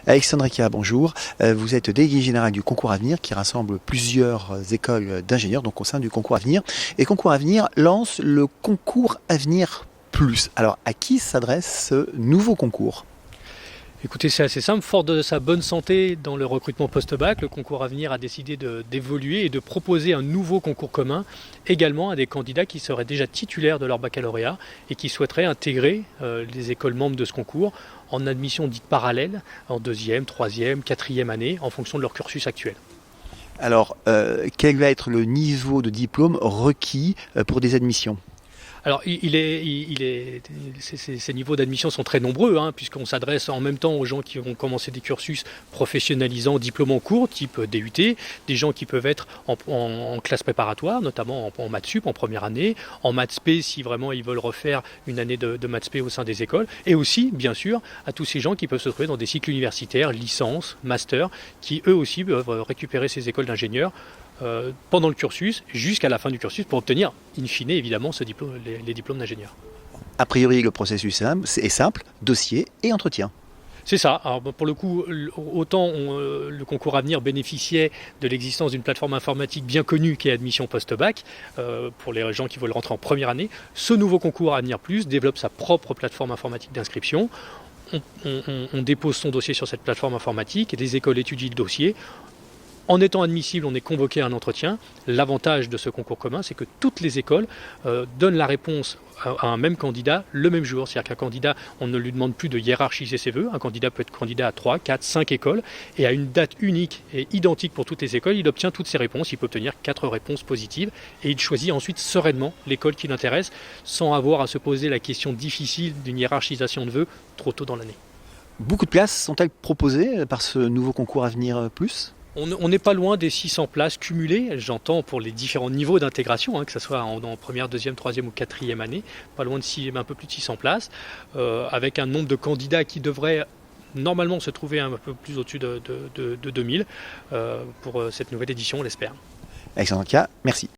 Alexandre Eka, bonjour. Vous êtes délégué général du Concours Avenir qui rassemble plusieurs écoles d'ingénieurs, donc au sein du Concours Avenir. Et Concours Avenir lance le Concours Avenir Plus. Alors, à qui s'adresse ce nouveau concours? Écoutez, c'est assez simple. Fort de sa bonne santé dans le recrutement post-bac, le Concours Avenir a décidé d'évoluer et de proposer un nouveau concours commun également à des candidats qui seraient déjà titulaires de leur baccalauréat et qui souhaiteraient intégrer les écoles membres de ce concours en admission dite parallèle, en deuxième, troisième, quatrième année, en fonction de leur cursus actuel. Alors, quel va être le niveau de diplôme requis pour des admissions? Alors, ces niveaux d'admission sont très nombreux, puisqu'on s'adresse en même temps aux gens qui vont commencer des cursus professionnalisants, diplômants courts, type DUT, des gens qui peuvent être en classe préparatoire, notamment en maths sup en première année, en maths spé si vraiment ils veulent refaire une année de maths spé au sein des écoles, et aussi, bien sûr, à tous ces gens qui peuvent se trouver dans des cycles universitaires, licence, master, qui eux aussi peuvent récupérer ces écoles d'ingénieurs pendant le cursus, jusqu'à la fin du cursus, pour obtenir, in fine, évidemment, les diplômes d'ingénieur. A priori, le processus est simple, dossier et entretien. C'est ça. Alors, pour le coup, autant le concours Avenir bénéficiait de l'existence d'une plateforme informatique bien connue qui est Admission Post-Bac, pour les gens qui veulent rentrer en première année. Ce nouveau concours Avenir Plus développe sa propre plateforme informatique d'inscription. On dépose son dossier sur cette plateforme informatique et les écoles étudient le dossier. En étant admissible, on est convoqué à un entretien. L'avantage de ce concours commun, c'est que toutes les écoles donnent la réponse à un même candidat le même jour. C'est-à-dire qu'un candidat, on ne lui demande plus de hiérarchiser ses vœux. Un candidat peut être candidat à 3, 4, 5 écoles. Et à une date unique et identique pour toutes les écoles, il obtient toutes ses réponses. Il peut obtenir 4 réponses positives. Et il choisit ensuite sereinement l'école qui l'intéresse, sans avoir à se poser la question difficile d'une hiérarchisation de vœux trop tôt dans l'année. Beaucoup de places sont-elles proposées par ce nouveau Concours Avenir Plus? On n'est pas loin des 600 places cumulées, j'entends pour les différents niveaux d'intégration, que ce soit en première, deuxième, troisième ou quatrième année, pas loin de un peu plus de 600 places, avec un nombre de candidats qui devrait normalement se trouver un peu plus au-dessus de 2000 pour cette nouvelle édition, on l'espère. Alexandre Eka, merci.